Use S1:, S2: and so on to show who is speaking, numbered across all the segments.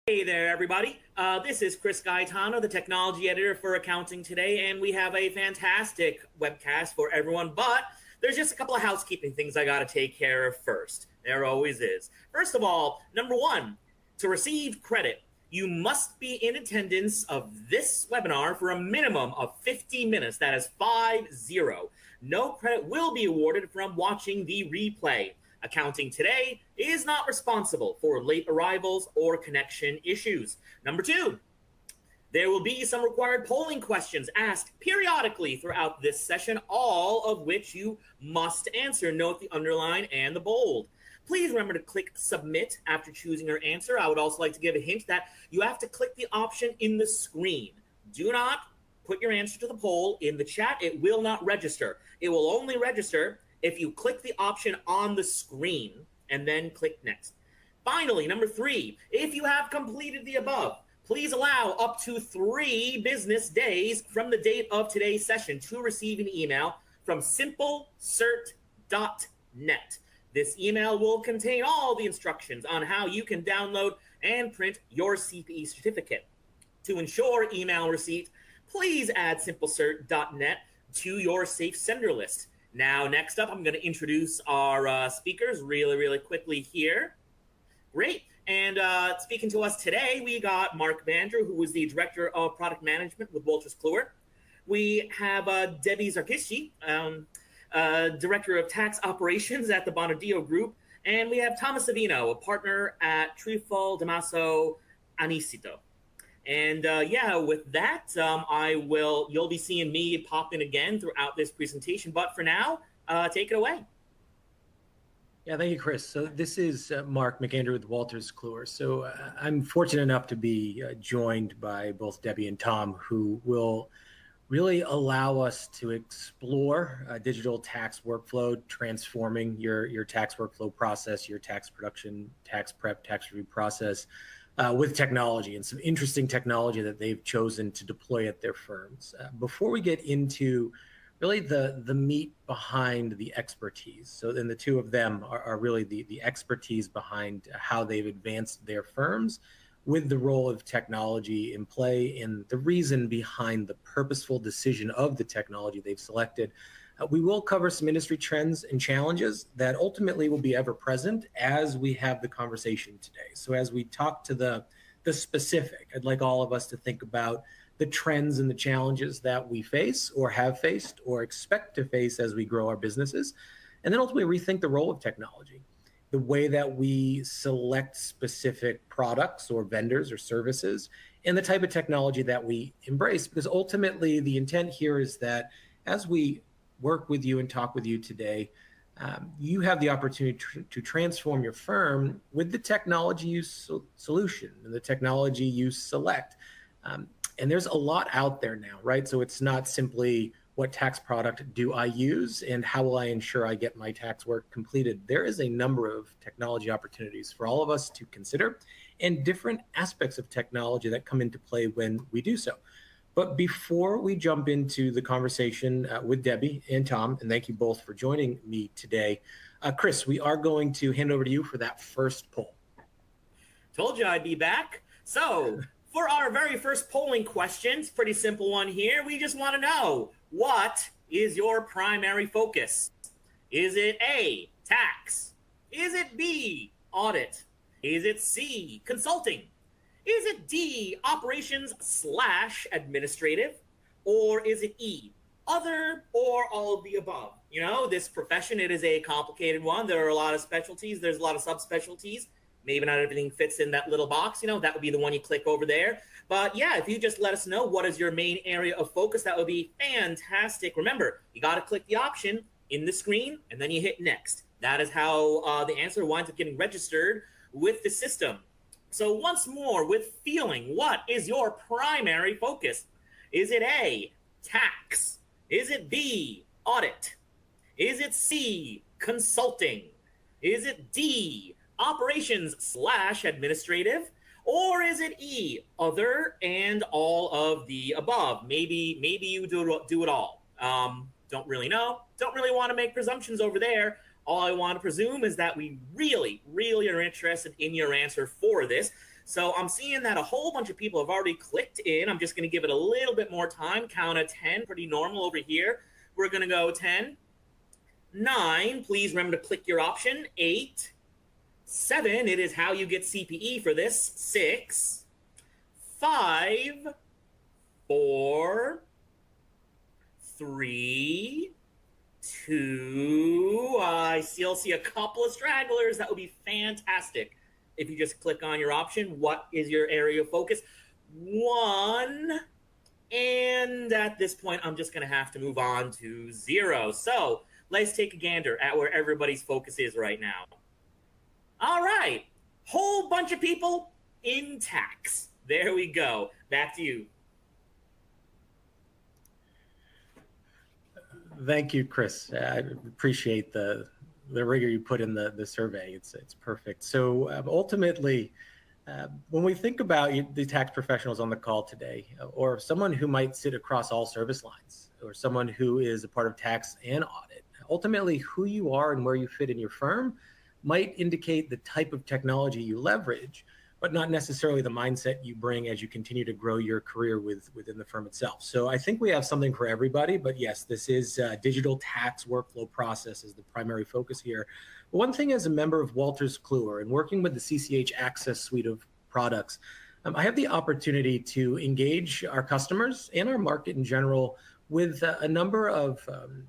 S1: Hey there, everybody. This is Chris Gaetano, the technology editor for Accounting Today, and we have a fantastic webcast for everyone. But there's just a couple of housekeeping things I got to take care of first. There always is. First of all, number one, to receive credit, you must be in attendance of this webinar for a minimum of 50 minutes. That is 50. No credit will be awarded from watching the replay. Accounting Today is not responsible for late arrivals or connection issues. Number two, there will be some required polling questions asked periodically throughout this session, all of which you must answer. Note the underline and the bold. Please remember to click submit after choosing your answer. I would also like to give a hint that you have to click the option in the screen. Do not put your answer to the poll in the chat. It will not register. It will only register if you click the option on the screen and then click next. Finally, number three, if you have completed the above, please allow up to 3 business days from the date of today's session to receive an email from simplecert.net. This email will contain all the instructions on how you can download and print your CPE certificate. To ensure email receipt, please add simplecert.net to your safe sender list. Now, next up, I'm going to introduce our speakers really quickly here. Great. And speaking to us today, we got Mark Bandrew, who is the Director of Product Management with Wolters Kluwer. We have Debbie Zarzycki, Director of Tax Operations at the Bonadio Group. And we have Thomas Savino, a partner at Trifol Damaso Anicito. And with that, you'll be seeing me pop in again throughout this presentation. But for now, take it away.
S2: Yeah, thank you, Chris. So this is Mark McAndrew with Wolters Kluwer. So I'm fortunate enough to be joined by both Debbie and Tom, who will really allow us to explore digital tax workflow, transforming your tax workflow process, your tax production, tax prep, tax review process, with technology and some interesting technology that they've chosen to deploy at their firms. Before we get into really the meat behind the expertise, so then the two of them are really the expertise behind how they've advanced their firms with the role of technology in play and the reason behind the purposeful decision of the technology they've selected. We will cover some industry trends and challenges that ultimately will be ever present as we have the conversation today. So as we talk to the specific, I'd like all of us to think about the trends and the challenges that we face or have faced or expect to face as we grow our businesses, and then ultimately rethink the role of technology, the way that we select specific products or vendors or services, and the type of technology that we embrace. Because ultimately the intent here is that as we work with you and talk with you today, you have the opportunity to transform your firm with the technology you solution and the technology you select. And there's a lot out there now, right? So it's not simply what tax product do I use and how will I ensure I get my tax work completed. There is a number of technology opportunities for all of us to consider and different aspects of technology that come into play when we do so. But before we jump into the conversation with Debbie and Tom, and thank you both for joining me today, Chris, we are going to hand over to you for that first poll.
S1: Told you I'd be back. So for our very first polling questions, pretty simple one here. We just want to know, what is your primary focus? Is it A, tax? Is it B, audit? Is it C, consulting? Is it D, operations/administrative? Or is it E, other or all of the above? You know, this profession, it is a complicated one. There are a lot of specialties. There's a lot of subspecialties. Maybe not everything fits in that little box. You know, that would be the one you click over there. But yeah, if you just let us know what is your main area of focus, that would be fantastic. Remember, you got to click the option in the screen and then you hit next. That is how the answer winds up getting registered with the system. So once more, with feeling, what is your primary focus? Is it A, tax? Is it B, audit? Is it C, consulting? Is it D, operations/administrative? Or is it E, other and all of the above? Maybe you do it all. Don't really know. Don't really want to make presumptions over there. All I want to presume is that we really are interested in your answer for this. So I'm seeing that a whole bunch of people have already clicked in. I'm just going to give it a little bit more time. Count of 10, pretty normal over here. We're going to go 10, 9. Please remember to click your option. 8, 7. It is how you get CPE for this. 6, 5, 4, 3, 2. I still see a couple of stragglers. That would be fantastic if you just click on your option. What is your area of focus? 1. And at this point, I'm just going to have to move on to 0. So let's take a gander at where everybody's focus is right now. All right. Whole bunch of people in tax. There we go. Back to you.
S2: Thank you, Chris. I appreciate the rigor you put in the survey. It's perfect. So ultimately, when we think about the tax professionals on the call today, or someone who might sit across all service lines, or someone who is a part of tax and audit, ultimately who you are and where you fit in your firm might indicate the type of technology you leverage, but not necessarily the mindset you bring as you continue to grow your career within the firm itself. So I think we have something for everybody, but yes, this is digital tax workflow process is the primary focus here. But one thing as a member of Wolters Kluwer and working with the CCH Access suite of products, I have the opportunity to engage our customers and our market in general with a number of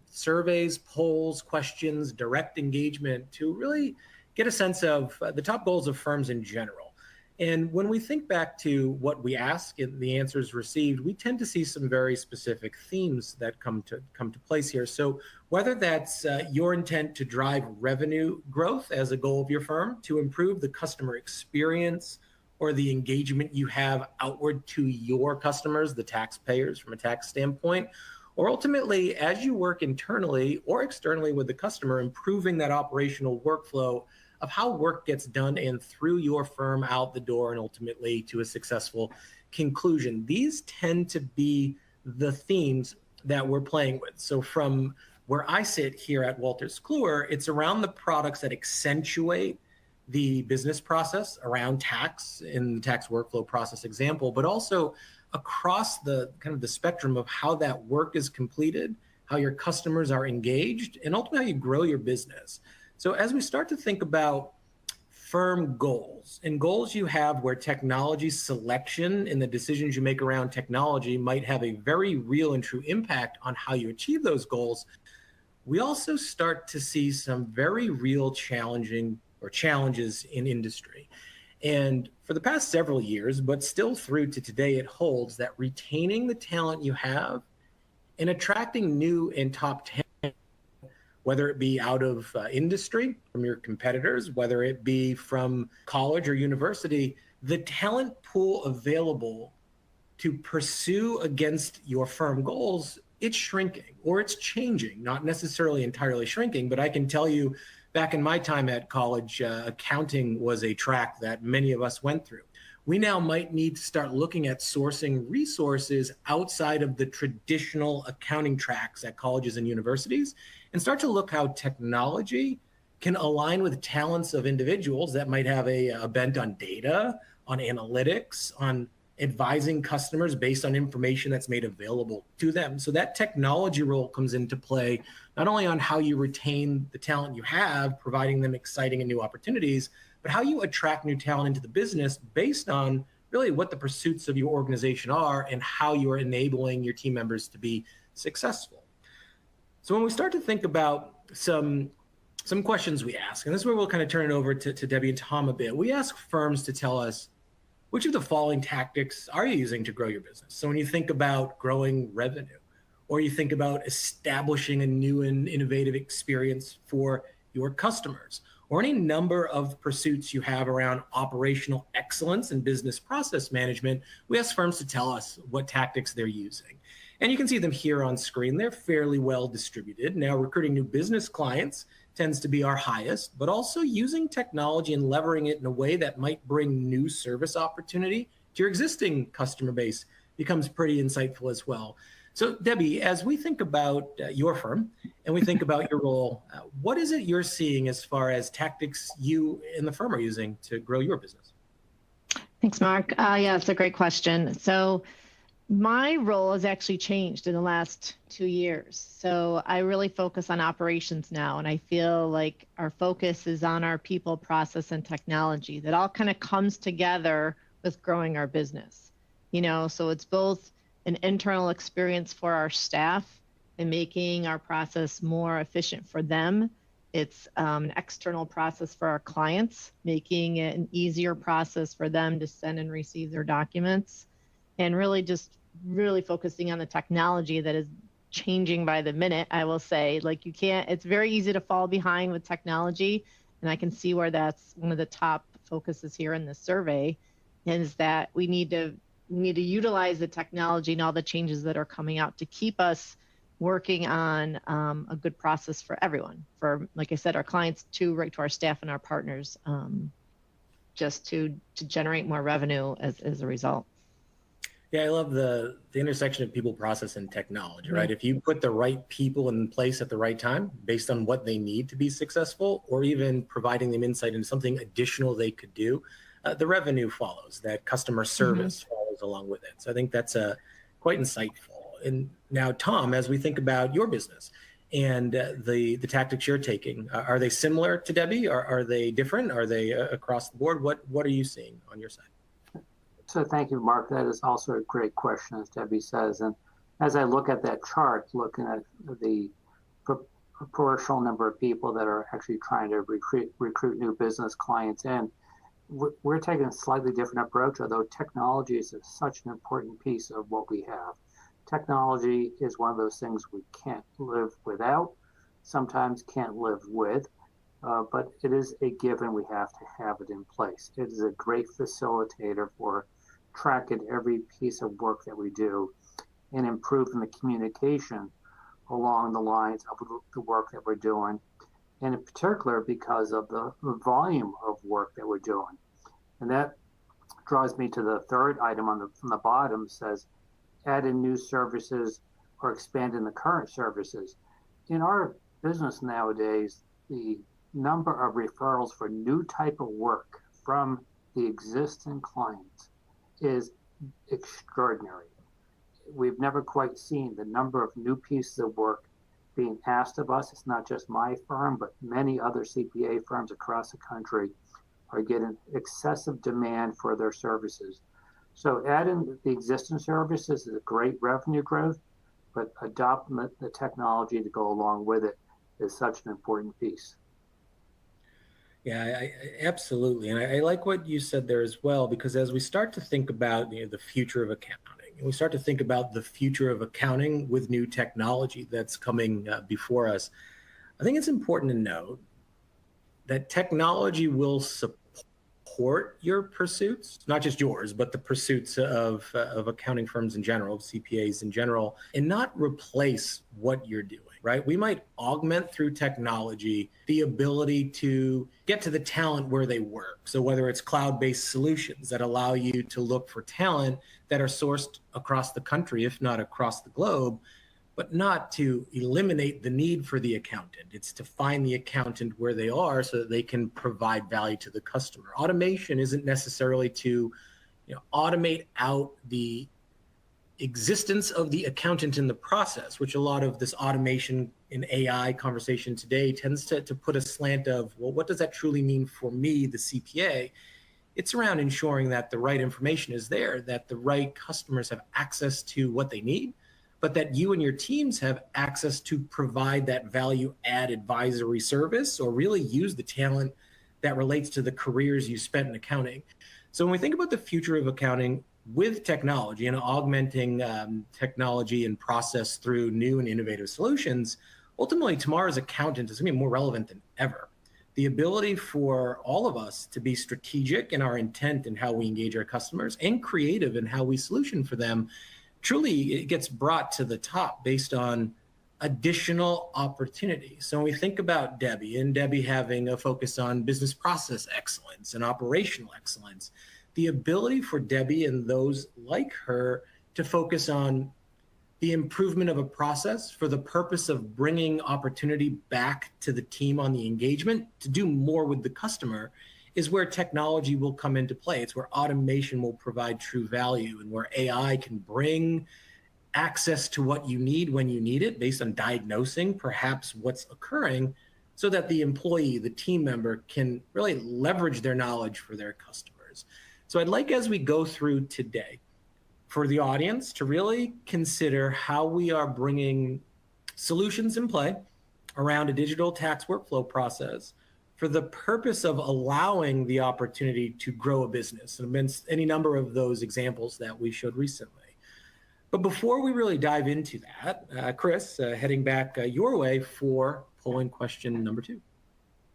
S2: surveys, polls, questions, direct engagement to really get a sense of the top goals of firms in general. And when we think back to what we ask and the answers received, we tend to see some very specific themes that come to place here. So whether that's your intent to drive revenue growth as a goal of your firm, to improve the customer experience, or the engagement you have outward to your customers, the taxpayers from a tax standpoint, or ultimately as you work internally or externally with the customer, improving that operational workflow of how work gets done and through your firm out the door and ultimately to a successful conclusion. These tend to be the themes that we're playing with. So from where I sit here at Wolters Kluwer, it's around the products that accentuate the business process around tax in the tax workflow process example, but also across the kind of the spectrum of how that work is completed, how your customers are engaged, and ultimately how you grow your business. So as we start to think about firm goals and goals you have where technology selection and the decisions you make around technology might have a very real and true impact on how you achieve those goals, we also start to see some very real challenges in industry. And for the past several years, but still through to today, it holds that retaining the talent you have and attracting new and top talent, whether it be out of industry from your competitors, whether it be from college or university, the talent pool available to pursue against your firm goals, it's shrinking or it's changing, not necessarily entirely shrinking, but I can tell you back in my time at college, accounting was a track that many of us went through. We now might need to start looking at sourcing resources outside of the traditional accounting tracks at colleges and universities and start to look how technology can align with talents of individuals that might have a bent on data, on analytics, on advising customers based on information that's made available to them. So that technology role comes into play, not only on how you retain the talent you have, providing them exciting and new opportunities, but how you attract new talent into the business based on really what the pursuits of your organization are and how you are enabling your team members to be successful. So when we start to think about some questions we ask, and this is where we'll kind of turn it over to Debbie and Tom a bit. We ask firms to tell us, which of the following tactics are you using to grow your business? So when you think about growing revenue, or you think about establishing a new and innovative experience for your customers, or any number of pursuits you have around operational excellence and business process management, we ask firms to tell us what tactics they're using. And you can see them here on screen. They're fairly well distributed. Now, recruiting new business clients tends to be our highest, but also using technology and leveraging it in a way that might bring new service opportunity to your existing customer base becomes pretty insightful as well. So Debbie, as we think about your firm and we think about your role, what is it you're seeing as far as tactics you and the firm are using to grow your business?
S3: Thanks, Mark. Yeah, it's a great question. So my role has actually changed in the last 2 years. So I really focus on operations now, and I feel like our focus is on our people, process, and technology. That all kind of comes together with growing our business. So it's both an internal experience for our staff and making our process more efficient for them. It's an external process for our clients, making it an easier process for them to send and receive their documents, and really focusing on the technology that is changing by the minute. I will say, like, it's very easy to fall behind with technology. And I can see where that's one of the top focuses here in this survey, is that we need to utilize the technology and all the changes that are coming out to keep us working on a good process for everyone, for, like I said, our clients too, right to our staff and our partners, just to generate more revenue as a result.
S2: Yeah, I love the intersection of people, process, and technology, right? If you put the right people in place at the right time based on what they need to be successful, or even providing them insight into something additional they could do, the revenue follows, that customer service follows along with it. So I think that's quite insightful. And now, Tom, as we think about your business and the tactics you're taking, are they similar to Debbie? Are they different? Are they across the board? What are you seeing on your side?
S4: So thank you, Mark. That is also a great question, as Debbie says. And as I look at that chart, looking at the proportional number of people that are actually trying to recruit new business clients in, we're taking a slightly different approach, although technology is such an important piece of what we have. Technology is one of those things we can't live without, sometimes can't live with, but it is a given. We have to have it in place. It is a great facilitator for tracking every piece of work that we do and improving the communication along the lines of the work that we're doing, and in particular because of the volume of work that we're doing. And that draws me to the third item from the bottom, says add in new services or expand in the current services. In our business nowadays, the number of referrals for new type of work from the existing clients is extraordinary. We've never quite seen the number of new pieces of work being asked of us. It's not just my firm, but many other CPA firms across the country are getting excessive demand for their services. So adding the existing services is a great revenue growth, but adopting the technology to go along with it is such an important piece.
S2: Yeah, absolutely. And I like what you said there as well, because as we start to think about the future of accounting, and we start to think about the future of accounting with new technology that's coming before us, I think it's important to note that technology will support your pursuits, not just yours, but the pursuits of accounting firms in general, CPAs in general, and not replace what you're doing. Right? We might augment through technology the ability to get to the talent where they work. So whether it's cloud-based solutions that allow you to look for talent that are sourced across the country, if not across the globe, but not to eliminate the need for the accountant. It's to find the accountant where they are so that they can provide value to the customer. Automation isn't necessarily to automate out the existence of the accountant in the process, which a lot of this automation in AI conversation today tends to put a slant of, well, what does that truly mean for me, the CPA? It's around ensuring that the right information is there, that the right customers have access to what they need, but that you and your teams have access to provide that value add advisory service, or really use the talent that relates to the careers you spent in accounting. So when we think about the future of accounting with technology and augmenting technology and process through new and innovative solutions, ultimately tomorrow's accountant is going to be more relevant than ever. The ability for all of us to be strategic in our intent in how we engage our customers and creative in how we solution for them, truly it gets brought to the top based on additional opportunities. So when we think about Debbie having a focus on business process excellence and operational excellence, the ability for Debbie and those like her to focus on the improvement of a process for the purpose of bringing opportunity back to the team on the engagement to do more with the customer is where technology will come into play. It's where automation will provide true value, and where AI can bring access to what you need when you need it based on diagnosing perhaps what's occurring, so that the employee, the team member, can really leverage their knowledge for their customers. So I'd like, as we go through today, for the audience to really consider how we are bringing solutions in play around a digital tax workflow process for the purpose of allowing the opportunity to grow a business, and amidst any number of those examples that we showed recently. But before we really dive into that, Chris, heading back your way for polling question number 2.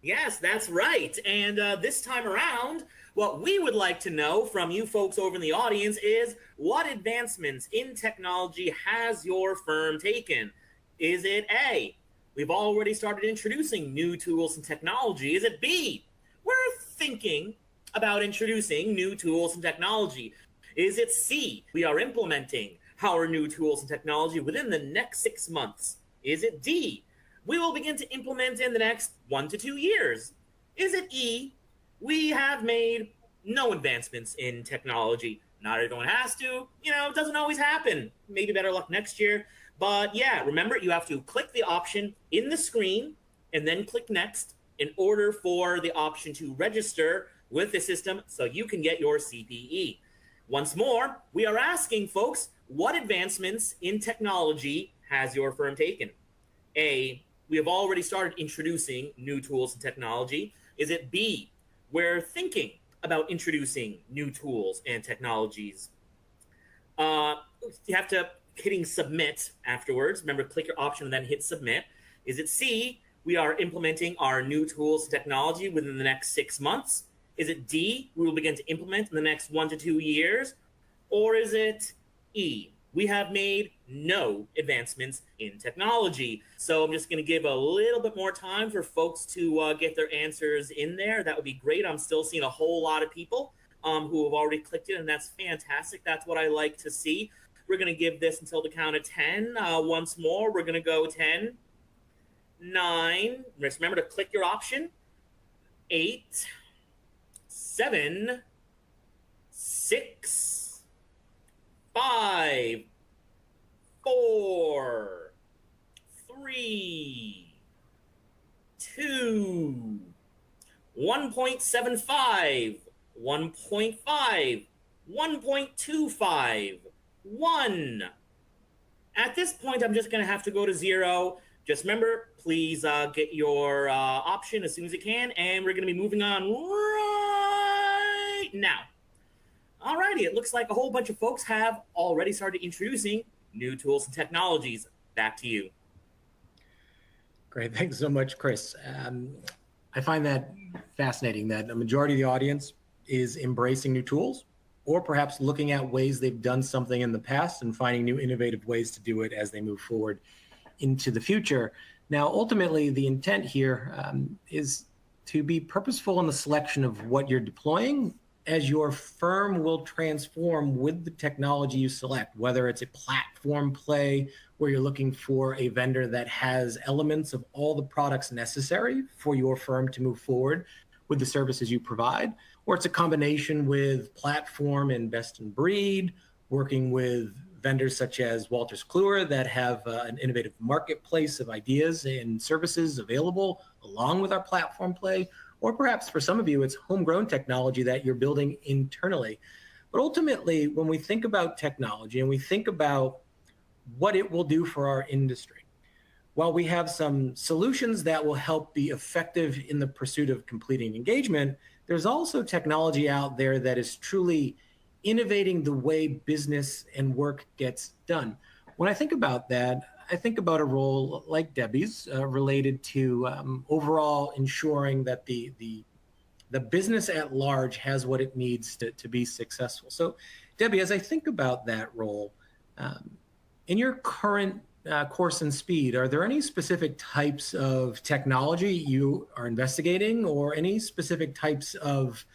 S1: Yes, that's right. And this time around, what we would like to know from you folks over in the audience is, what advancements in technology has your firm taken? Is it A, we've already started introducing new tools and technology? Is it B, we're thinking about introducing new tools and technology? Is it C, we are implementing our new tools and technology within the next 6 months? Is it D, we will begin to implement in the next 1 to 2 years? Is it E, we have made no advancements in technology? Not everyone has to, it doesn't always happen. Maybe better luck next year. But yeah, remember, you have to click the option in the screen and then click next in order for the option to register with the system so you can get your CPE. Once more, we are asking folks, what advancements in technology has your firm taken? A, we have already started introducing new tools and technology. Is it B, we're thinking about introducing new tools and technologies? You have to hitting submit afterwards. Remember, click your option and then hit submit. Is it C, we are implementing our new tools and technology within the next 6 months? Is it D, we will begin to implement in the next 1 to 2 years? Or is it E, we have made no advancements in technology? So I'm just going to give a little bit more time for folks to get their answers in there. That would be great. I'm still seeing a whole lot of people who have already clicked it, and that's fantastic. That's what I like to see. We're going to give this until the count of 10. Once more, we're going to go 10, 9. Just remember to click your option. 8, 7, 6, 5, 4, 3, 2, 1.75, 1.5, 1.25, 1. At this point, I'm just going to have to go to 0. Just remember, please get your option as soon as you can, and we're going to be moving on right now. Alrighty, it looks like a whole bunch of folks have already started introducing new tools and technologies. Back to you.
S2: Great, thanks so much, Chris. I find that fascinating that a majority of the audience is embracing new tools, or perhaps looking at ways they've done something in the past and finding new innovative ways to do it as they move forward into the future. Now, ultimately, the intent here is to be purposeful in the selection of what you're deploying, as your firm will transform with the technology you select, whether it's a platform play where you're looking for a vendor that has elements of all the products necessary for your firm to move forward with the services you provide, or it's a combination with platform and best in breed, working with vendors such as Wolters Kluwer that have an innovative marketplace of ideas and services available along with our platform play, or perhaps for some of you, it's homegrown technology that you're building internally. But ultimately, when we think about technology and we think about what it will do for our industry, while we have some solutions that will help be effective in the pursuit of completing engagement, there's also technology out there that is truly innovating the way business and work gets done. When I think about that, I think about a role like Debbie's related to overall ensuring that the business at large has what it needs to be successful. So, Debbie, as I think about that role, in your current course and speed, are there any specific types of technology you are investigating, or any specific types of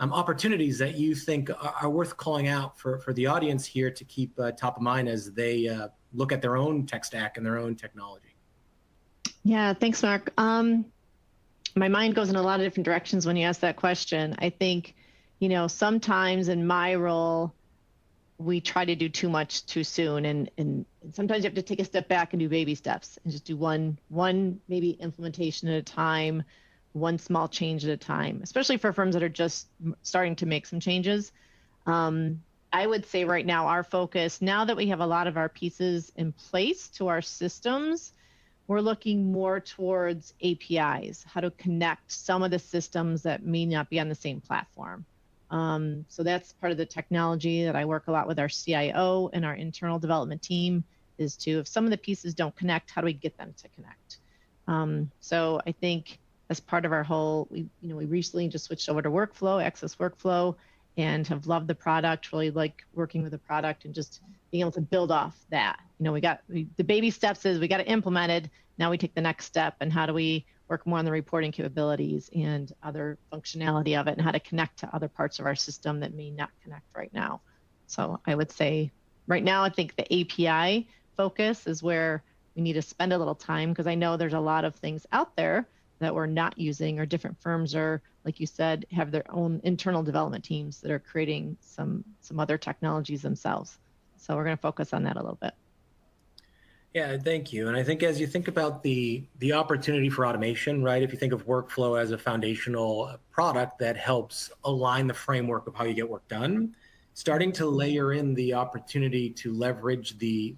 S2: opportunities that you think are worth calling out for the audience here to keep top of mind as they look at their own tech stack and their own technology?
S3: Yeah, thanks, Mark. My mind goes in a lot of different directions when you ask that question. I think, sometimes in my role, we try to do too much too soon. And sometimes you have to take a step back and do baby steps and just do one maybe implementation at a time, one small change at a time, especially for firms that are just starting to make some changes. I would say right now, our focus, now that we have a lot of our pieces in place to our systems, we're looking more towards APIs, how to connect some of the systems that may not be on the same platform. So that's part of the technology that I work a lot with our CIO and our internal development team, is to, if some of the pieces don't connect, how do we get them to connect? So I think as part of our whole, we recently just switched over to workflow, Access Workflow, and have loved the product, really like working with the product and just being able to build off that. The baby steps is we got to implement it. Now we take the next step, and how do we work more on the reporting capabilities and other functionality of it, and how to connect to other parts of our system that may not connect right now. So I would say right now, I think the API focus is where we need to spend a little time, because I know there's a lot of things out there that we're not using, or different firms are, like you said, have their own internal development teams that are creating some other technologies themselves. So we're going to focus on that a little bit.
S2: Yeah, thank you. And I think as you think about the opportunity for automation, right? If you think of workflow as a foundational product that helps align the framework of how you get work done, starting to layer in the opportunity to leverage the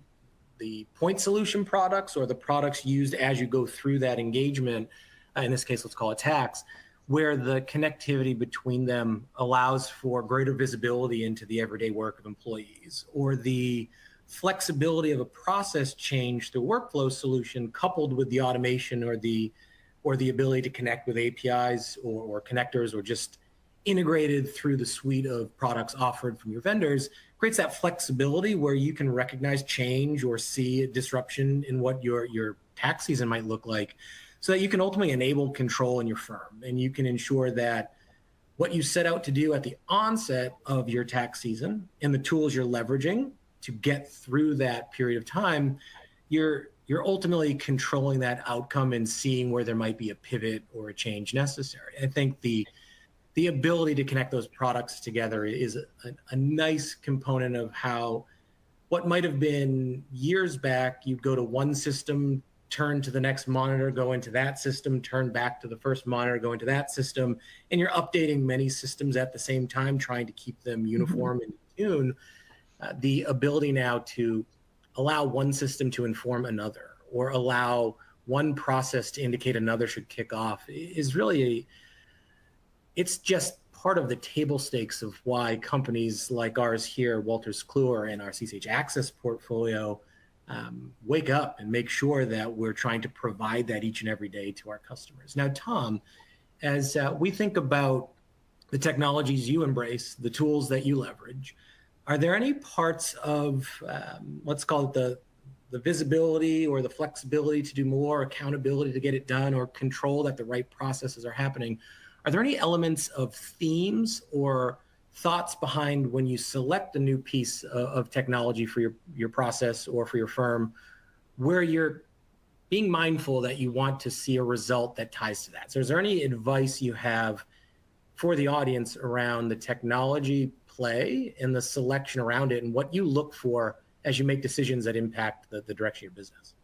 S2: point solution products, or the products used as you go through that engagement, in this case, let's call it tax, where the connectivity between them allows for greater visibility into the everyday work of employees, or the flexibility of a process change, the workflow solution coupled with the automation, or the ability to connect with APIs or connectors, or just integrated through the suite of products offered from your vendors, creates that flexibility where you can recognize change or see a disruption in what your tax season might look like, so that you can ultimately enable control in your firm, and you can ensure that what you set out to do at the onset of your tax season and the tools you're leveraging to get through that period of time, you're ultimately controlling that outcome and seeing where there might be a pivot or a change necessary. I think the ability to connect those products together is a nice component of how what might have been years back, you'd go to one system, turn to the next monitor, go into that system, turn back to the first monitor, go into that system, and you're updating many systems at the same time, trying to keep them uniform and in tune. The ability now to allow one system to inform another, or allow one process to indicate another should kick off, is really it's just part of the table stakes of why companies like ours here, Wolters Kluwer, and our CCH Access portfolio, wake up and make sure that we're trying to provide that each and every day to our customers. Now, Tom, as we think about the technologies you embrace, the tools that you leverage, are there any parts of, let's call it the visibility or the flexibility to do more, accountability to get it done, or control that the right processes are happening? Are there any elements of themes or thoughts behind when you select a new piece of technology for your process or for your firm, where you're being mindful that you want to see a result that ties to that? So is there any advice you have for the audience around the technology play and the selection around it, and what you look for as you make decisions that impact the direction of your business?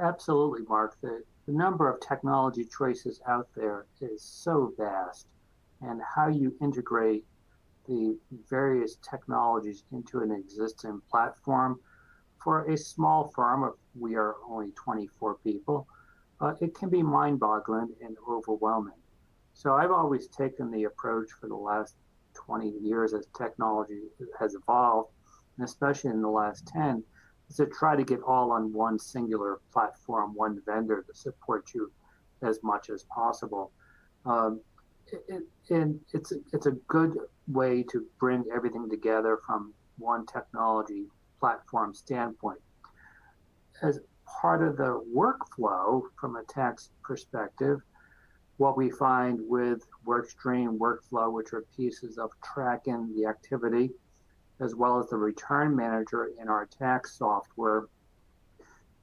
S4: Absolutely, Mark. The number of technology choices out there is so vast, and how you integrate the various technologies into an existing platform for a small firm of, we are only 24 people, it can be mind-boggling and overwhelming. So I've always taken the approach for the last 20 years as technology has evolved, and especially in the last 10, is to try to get all on one singular platform, one vendor to support you as much as possible. And it's a good way to bring everything together from one technology platform standpoint. As part of the workflow from a tax perspective, what we find with workstream, workflow, which are pieces of tracking the activity, as well as the return manager in our tax software,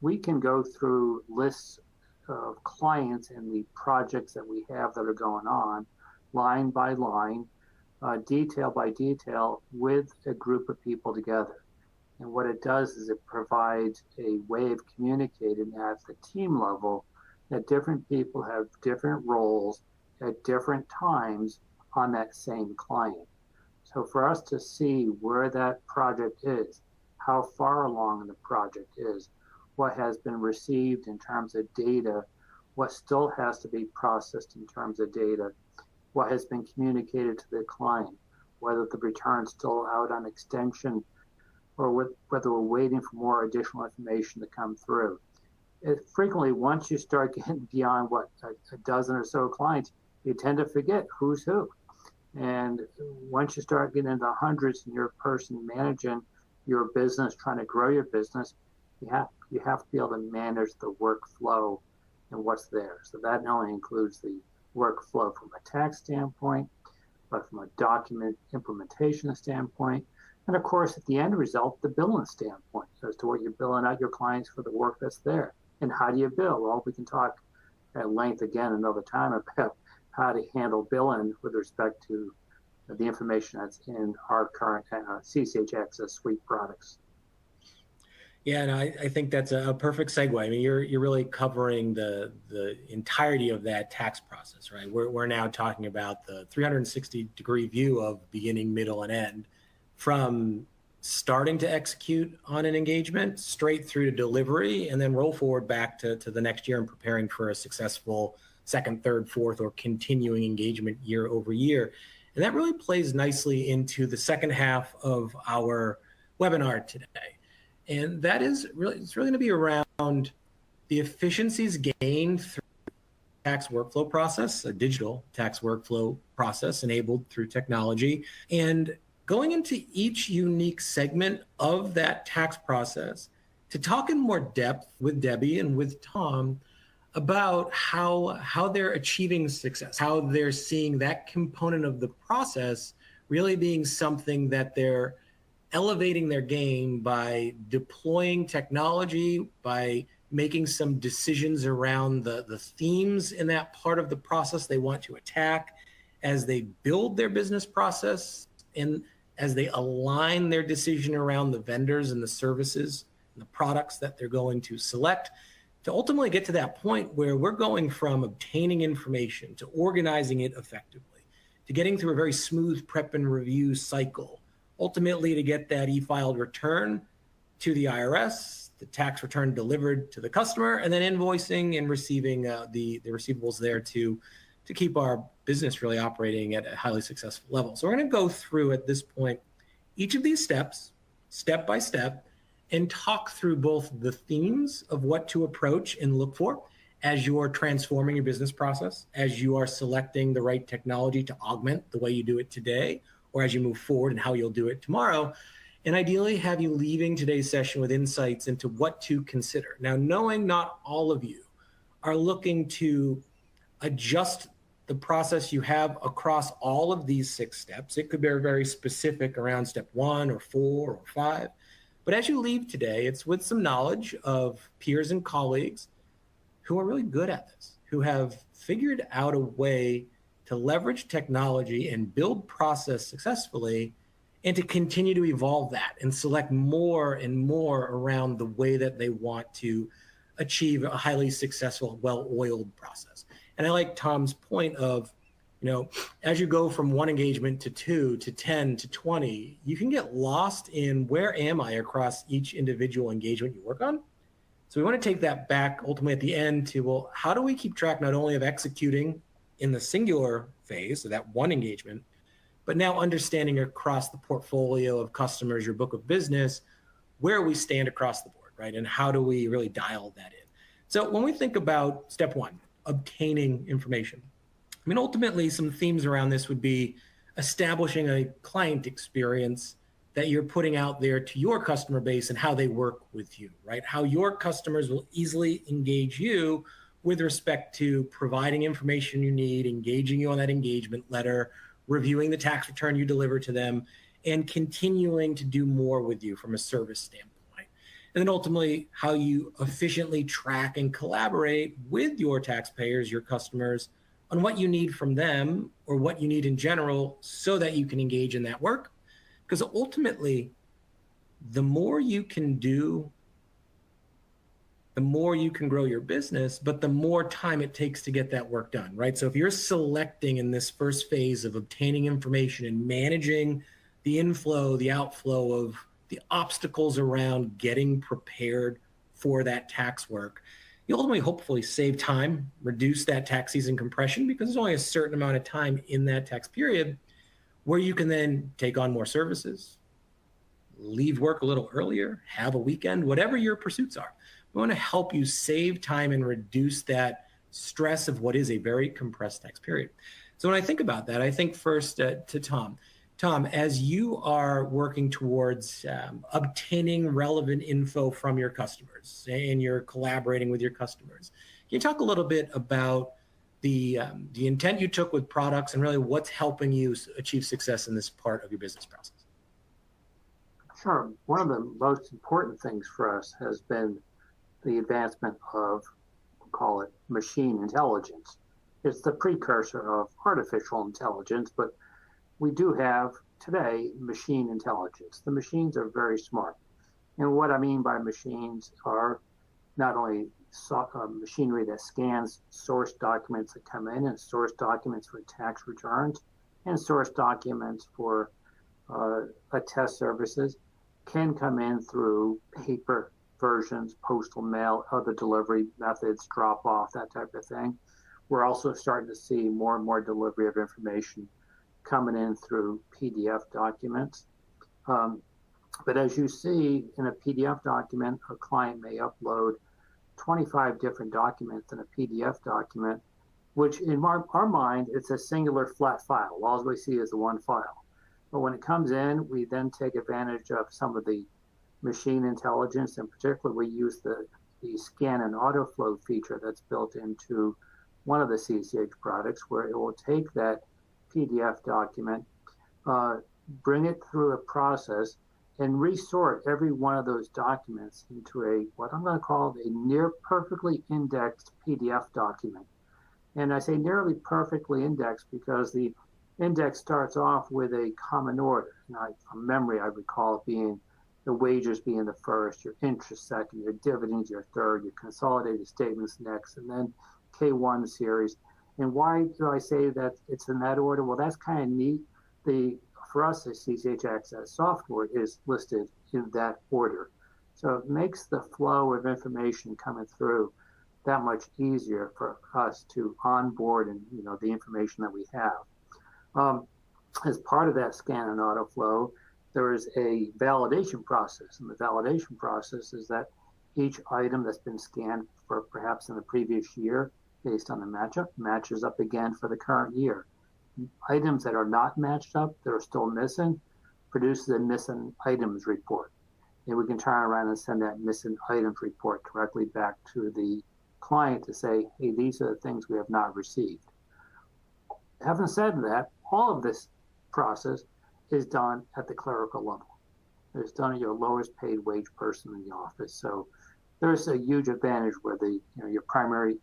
S4: we can go through lists of clients and the projects that we have that are going on, line by line, detail by detail, with a group of people together. And what it does is it provides a way of communicating at the team level that different people have different roles at different times on that same client. So for us to see where that project is, how far along the project is, what has been received in terms of data, what still has to be processed in terms of data, what has been communicated to the client, whether the return's still out on extension, or whether we're waiting for more additional information to come through. Frequently, once you start getting beyond a dozen or so clients, you tend to forget who's who. And once you start getting into hundreds and you're a person managing your business, trying to grow your business, you have to be able to manage the workflow and what's there. So that not only includes the workflow from a tax standpoint, but from a document implementation standpoint, and of course, at the end result, the billing standpoint as to what you're billing out your clients for the work that's there. And how do you bill? Well, we can talk at length again another time about how to handle billing with respect to the information that's in our current CCH Access suite products.
S2: Yeah, and I think that's a perfect segue. I mean, you're really covering the entirety of that tax process, right? We're now talking about the 360-degree view of beginning, middle, and end, from starting to execute on an engagement straight through to delivery, and then roll forward back to the next year and preparing for a successful second, third, fourth, or continuing engagement year over year. And that really plays nicely into the second half of our webinar today. And that is really, it's really going to be around the efficiencies gained through tax workflow process, a digital tax workflow process enabled through technology, and going into each unique segment of that tax process to talk in more depth with Debbie and with Tom about how they're achieving success, how they're seeing that component of the process really being something that they're elevating their game by deploying technology, by making some decisions around the themes in that part of the process they want to attack as they build their business process, and as they align their decision around the vendors and the services and the products that they're going to select, to ultimately get to that point where we're going from obtaining information to organizing it effectively, to getting through a very smooth prep and review cycle, ultimately to get that e-filed return to the IRS, the tax return delivered to the customer, and then invoicing and receiving the receivables there to keep our business really operating at a highly successful level. So we're going to go through at this point each of these steps, step by step, and talk through both the themes of what to approach and look for as you're transforming your business process, as you are selecting the right technology to augment the way you do it today, or as you move forward and how you'll do it tomorrow. And ideally have you leaving today's session with insights into what to consider. Now, knowing not all of you are looking to adjust the process you have across all of these 6 steps. It could be very specific around step 1 or 4 or 5. But as you leave today, it's with some knowledge of peers and colleagues who are really good at this, who have figured out a way to leverage technology and build process successfully, and to continue to evolve that and select more and more around the way that they want to achieve a highly successful, well-oiled process. And I like Tom's point of, as you go from 1 engagement to 2 to 10 to 20, you can get lost in where am I across each individual engagement you work on. So we want to take that back ultimately at the end to, well, how do we keep track not only of executing in the singular phase, so that 1 engagement, but now understanding across the portfolio of customers, your book of business, where we stand across the board, right? And how do we really dial that in? So when we think about step 1, obtaining information, I mean, ultimately some themes around this would be establishing a client experience that you're putting out there to your customer base and how they work with you, right? How your customers will easily engage you with respect to providing information you need, engaging you on that engagement letter, reviewing the tax return you deliver to them, and continuing to do more with you from a service standpoint. and then ultimately how you efficiently track and collaborate with your taxpayers, your customers, on what you need from them or what you need in general so that you can engage in that work. Because ultimately, the more you can do, the more you can grow your business, but the more time it takes to get that work done, right? So if you're selecting in this first phase of obtaining information and managing the inflow, the outflow of the obstacles around getting prepared for that tax work, you ultimately hopefully save time, reduce that tax season compression, because there's only a certain amount of time in that tax period where you can then take on more services, leave work a little earlier, have a weekend, whatever your pursuits are. We want to help you save time and reduce that stress of what is a very compressed tax period. So when I think about that, I think first to Tom. Tom, as you are working towards obtaining relevant info from your customers and you're collaborating with your customers, can you talk a little bit about the intent you took with products and really what's helping you achieve success in this part of your business process?
S4: Sure. One of the most important things for us has been the advancement of, we'll call it, machine intelligence. It's the precursor of artificial intelligence, but we do have today machine intelligence. The machines are very smart. And what I mean by machines are not only machinery that scans source documents that come in and source documents for tax returns and source documents for attest services can come in through paper versions, postal mail, other delivery methods, drop off, that type of thing. We're also starting to see more and more delivery of information coming in through PDF documents. But as you see in a PDF document, a client may upload 25 different documents in a PDF document, which in our mind, it's a singular flat file. All we see is the one file. But when it comes in, we then take advantage of some of the machine intelligence. In particular, we use the scan and autoflow feature that's built into one of the CCH products, where it will take that PDF document, bring it through a process, and resort every one of those documents into what I'm going to call a near perfectly indexed PDF document. And I say nearly perfectly indexed because the index starts off with a common order. Now, from memory, I recall it being the wages being the first, your interest second, your dividends your third, your consolidated statements next, and then K1 series. And why do I say that it's in that order? Well, that's kind of neat. For us, the CCH Access software is listed in that order. So it makes the flow of information coming through that much easier for us to onboard and the information that we have. As part of that scan and autoflow, there is a validation process. And the validation process is that each item that's been scanned for perhaps in the previous year, based on the matchup, matches up again for the current year. Items that are not matched up, that are still missing, produces a missing items report. And we can turn around and send that missing items report directly back to the client to say, hey, these are the things we have not received. Having said that, all of this process is done at the clerical level. It's done at your lowest paid wage person in the office. So there's a huge advantage where your primary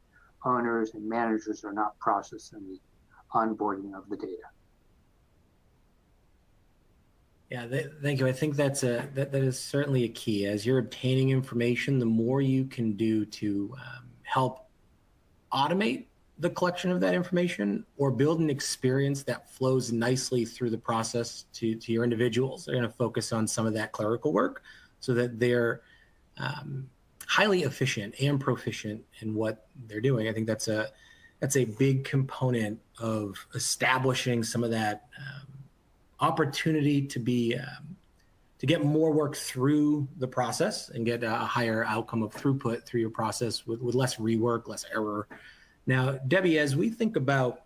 S4: owners and managers are not processing the onboarding of the data.
S2: Yeah, thank you. I think that is certainly a key. As you're obtaining information, the more you can do to help automate the collection of that information or build an experience that flows nicely through the process to your individuals. They're going to focus on some of that clerical work so that they're highly efficient and proficient in what they're doing. I think that's a big component of establishing some of that opportunity to get more work through the process and get a higher outcome of throughput through your process with less rework, less error. Now, Debbie, as we think about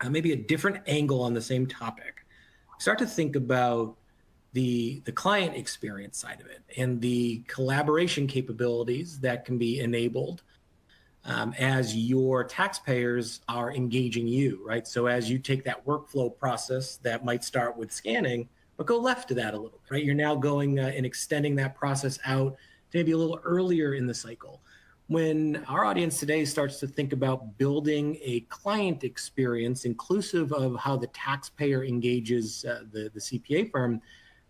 S2: maybe a different angle on the same topic, start to think about the client experience side of it and the collaboration capabilities that can be enabled as your taxpayers are engaging you, right? So as you take that workflow process that might start with scanning, but go left to that a little, right? You're now going and extending that process out maybe a little earlier in the cycle. When our audience today starts to think about building a client experience inclusive of how the taxpayer engages the CPA firm,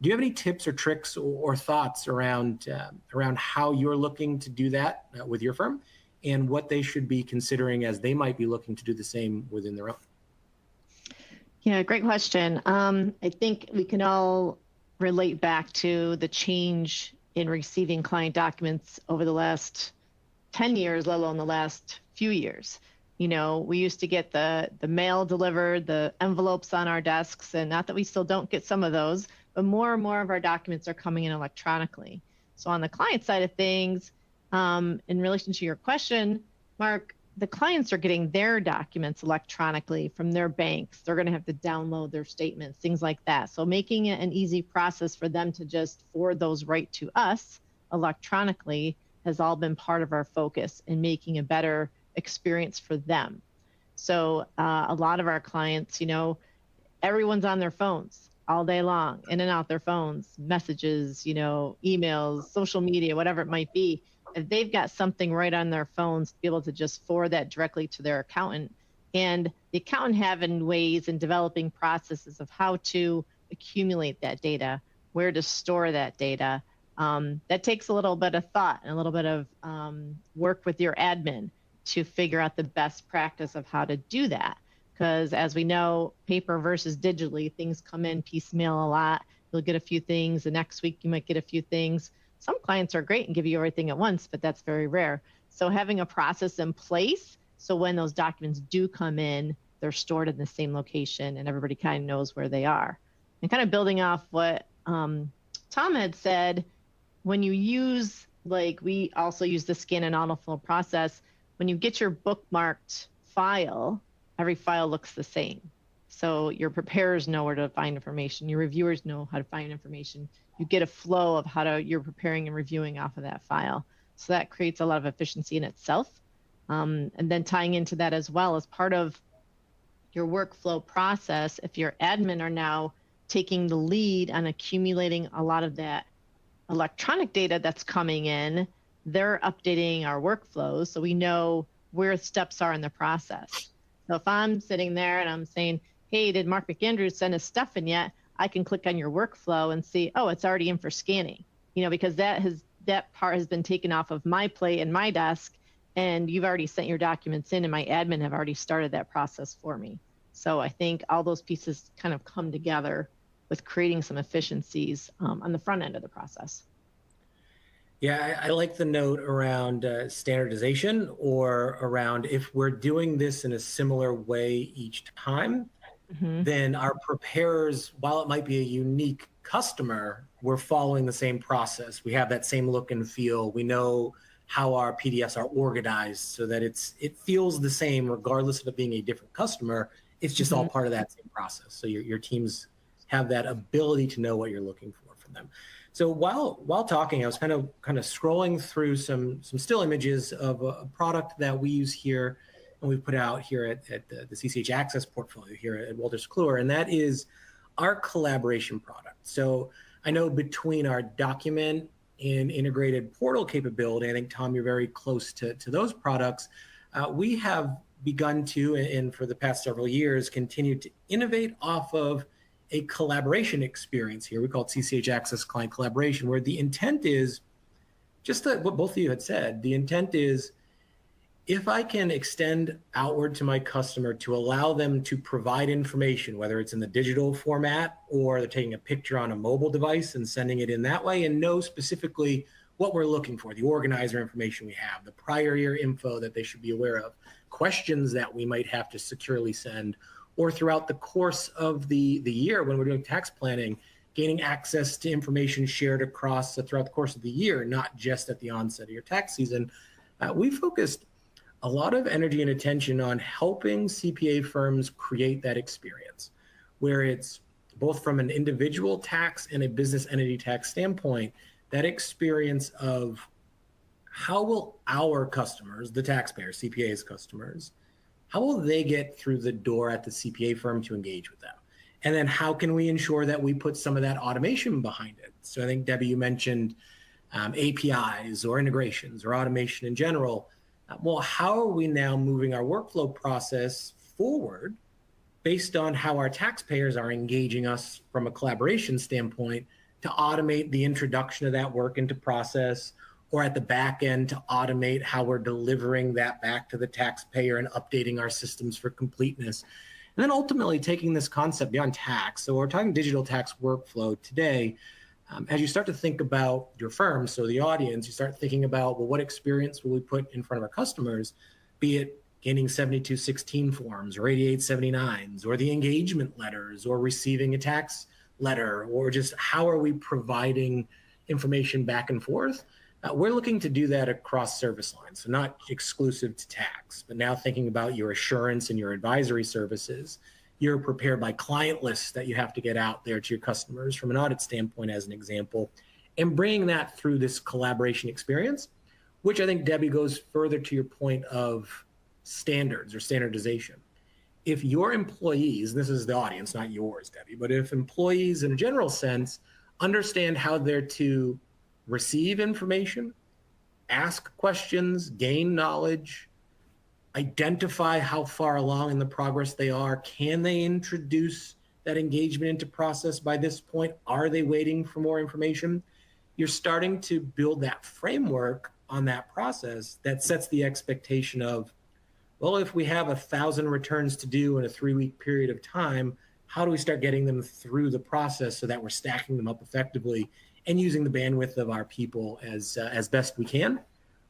S2: do you have any tips or tricks or thoughts around how you're looking to do that with your firm, and what they should be considering as they might be looking to do the same within their own?
S3: Yeah, great question. I think we can all relate back to the change in receiving client documents over the last 10 years, let alone the last few years. You know, we used to get the mail delivered, the envelopes on our desks, and not that we still don't get some of those, but more and more of our documents are coming in electronically. So on the client side of things, in relation to your question, Mark, the clients are getting their documents electronically from their banks. They're going to have to download their statements, things like that. So making it an easy process for them to just forward those right to us electronically has all been part of our focus in making a better experience for them. So a lot of our clients, you know, everyone's on their phones all day long, in and out their phones, messages, you know, emails, social media, whatever it might be. If they've got something right on their phones, to be able to just forward that directly to their accountant, and the accountant having ways and developing processes of how to accumulate that data, where to store that data, that takes a little bit of thought and a little bit of work with your admin to figure out the best practice of how to do that. Because as we know, paper versus digitally, things come in piecemeal a lot. You'll get a few things. The next week, you might get a few things. Some clients are great and give you everything at once, but that's very rare. So having a process in place, so when those documents do come in, they're stored in the same location and everybody kind of knows where they are. And kind of building off what Tom had said, when you use, like we also use the scan and autofill process, when you get your bookmarked file, every file looks the same. So your preparers know where to find information. Your reviewers know how to find information. You get a flow of how you're preparing and reviewing off of that file. So that creates a lot of efficiency in itself. And then tying into that as well as part of your workflow process, if your admin are now taking the lead on accumulating a lot of that electronic data that's coming in, they're updating our workflows so we know where steps are in the process. So if I'm sitting there and I'm saying, hey, did Mark McAndrews send his stuff in yet? I can click on your workflow and see, oh, it's already in for scanning, you know, because that part has been taken off of my plate and my desk, and you've already sent your documents in and my admin have already started that process for me. So I think all those pieces kind of come together with creating some efficiencies on the front end of the process.
S2: Yeah, I like the note around standardization, or around if we're doing this in a similar way each time, then our preparers, while it might be a unique customer, we're following the same process. We have that same look and feel. We know how our PDFs are organized so that it feels the same regardless of it being a different customer. It's just all part of that same process. So your teams have that ability to know what you're looking for from them. So while talking, I was kind of scrolling through some still images of a product that we use here and we put out here at the CCH Access portfolio here at Wolters Kluwer, and that is our collaboration product. So I know between our document and integrated portal capability, I think, Tom, you're very close to those products. We have begun to, and for the past several years, continue to innovate off of a collaboration experience here. We call it CCH Access Client Collaboration, where the intent is just what both of you had said. The intent is, if I can extend outward to my customer to allow them to provide information, whether it's in the digital format or they're taking a picture on a mobile device and sending it in that way, and know specifically what we're looking for, the organizer information we have, the prior year info that they should be aware of, questions that we might have to securely send, or throughout the course of the year when we're doing tax planning, gaining access to information shared across throughout the course of the year, not just at the onset of your tax season. We focused a lot of energy and attention on helping CPA firms create that experience, where it's both from an individual tax and a business entity tax standpoint, that experience of how will our customers, the taxpayers, CPA's customers, how will they get through the door at the CPA firm to engage with them? And then how can we ensure that we put some of that automation behind it? So I think, Debbie, you mentioned APIs or integrations or automation in general. Well, how are we now moving our workflow process forward based on how our taxpayers are engaging us from a collaboration standpoint to automate the introduction of that work into process, or at the back end to automate how we're delivering that back to the taxpayer and updating our systems for completeness. And then ultimately taking this concept beyond tax. So we're talking digital tax workflow today. As you start to think about your firm, so the audience, you start thinking about, well, what experience will we put in front of our customers, be it gaining 7216 forms or 8879s or the engagement letters or receiving a tax letter, or just how are we providing information back and forth? We're looking to do that across service lines, so not exclusive to tax, but now thinking about your assurance and your advisory services, your prepared by client lists that you have to get out there to your customers from an audit standpoint, as an example, and bringing that through this collaboration experience, which I think, Debbie, goes further to your point of standards or standardization. If your employees, and this is the audience, not yours, Debbie, but if employees in a general sense understand how they're to receive information, ask questions, gain knowledge, identify how far along in the progress they are. Can they introduce that engagement into process by this point? Are they waiting for more information? You're starting to build that framework on that process that sets the expectation of, well, if we have 1,000 returns to do in a 3-week period of time, how do we start getting them through the process so that we're stacking them up effectively and using the bandwidth of our people as best we can,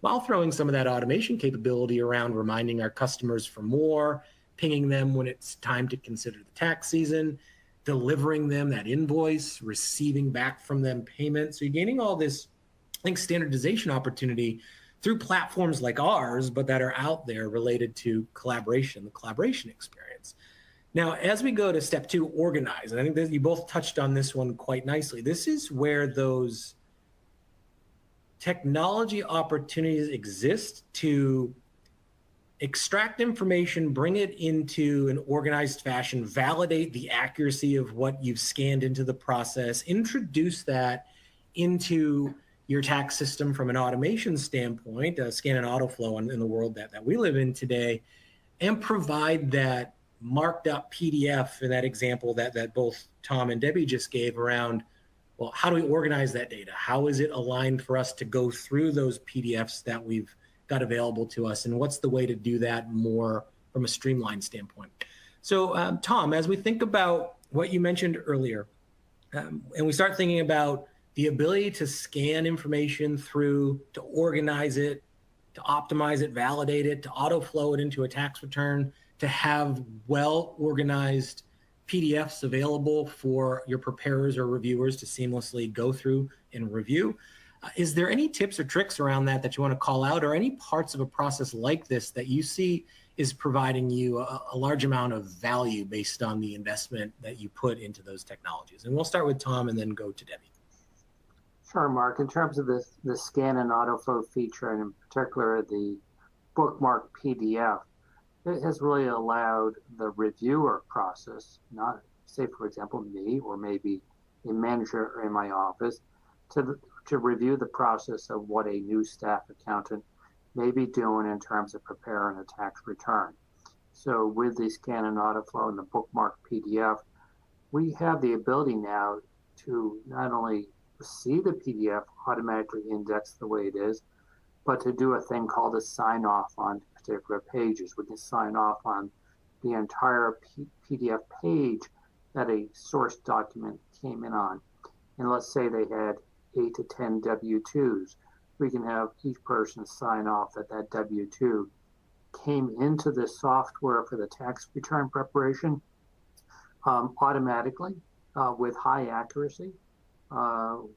S2: while throwing some of that automation capability around, reminding our customers for more, pinging them when it's time to consider the tax season, delivering them that invoice, receiving back from them payment. So you're gaining all this, I think, standardization opportunity through platforms like ours, but that are out there related to collaboration, the collaboration experience. Now, as we go to step 2, organize, and I think that you both touched on this one quite nicely. This is where those technology opportunities exist to extract information, bring it into an organized fashion, validate the accuracy of what you've scanned into the process, introduce that into your tax system from an automation standpoint, scan and auto flow in the world that we live in today, and provide that marked up PDF in that example that both Tom and Debbie just gave around, well, how do we organize that data? How is it aligned for us to go through those PDFs that we've got available to us? And what's the way to do that more from a streamlined standpoint? So, Tom, as we think about what you mentioned earlier, and we start thinking about the ability to scan information through, to organize it, to optimize it, validate it, to auto flow it into a tax return, to have well-organized PDFs available for your preparers or reviewers to seamlessly go through and review. Is there any tips or tricks around that you want to call out, or any parts of a process like this that you see is providing you a large amount of value based on the investment that you put into those technologies? And we'll start with Tom and then go to Debbie.
S4: Sure, Mark. In terms of the scan and autoflow feature, and in particular the bookmark PDF, it has really allowed the reviewer process, not say, for example, me or maybe a manager in my office, to review the process of what a new staff accountant may be doing in terms of preparing a tax return. So with the scan and autoflow and the bookmark PDF, we have the ability now to not only see the PDF automatically indexed the way it is, but to do a thing called a sign off on particular pages. We can sign off on the entire PDF page that a source document came in on. And let's say they had 8 to 10 W-2s. We can have each person sign off that that W-2 came into the software for the tax return preparation automatically with high accuracy. So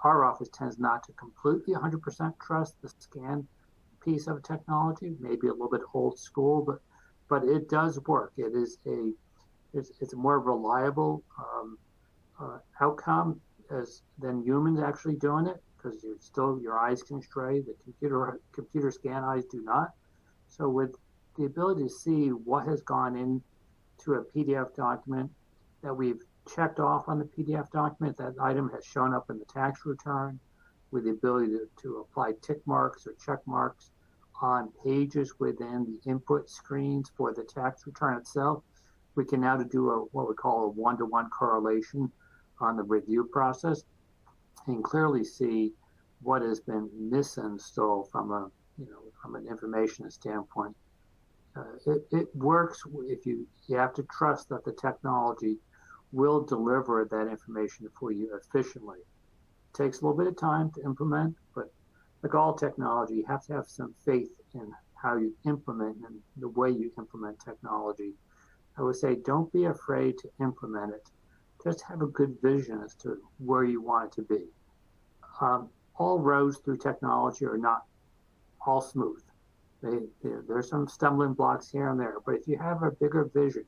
S4: our office tends not to completely 100% trust the scan piece of technology, maybe a little bit old school, but it does work. It's a more reliable outcome than humans actually doing it, because your eyes can stray. The computer scan eyes do not. So with the ability to see what has gone into a PDF document that we've checked off on the PDF document. That item has shown up in the tax return with the ability to apply tick marks or check marks on pages within the input screens for the tax return itself. We can now do what we call a one-to-one correlation on the review process and clearly see what has been misinstalled from an information standpoint. It works if you have to trust that the technology will deliver that information for you efficiently. It takes a little bit of time to implement, but like all technology, you have to have some faith in how you implement and the way you implement technology. I would say don't be afraid to implement it. Just have a good vision as to where you want it to be. All roads through technology are not all smooth. There's some stumbling blocks here and there, but if you have a bigger vision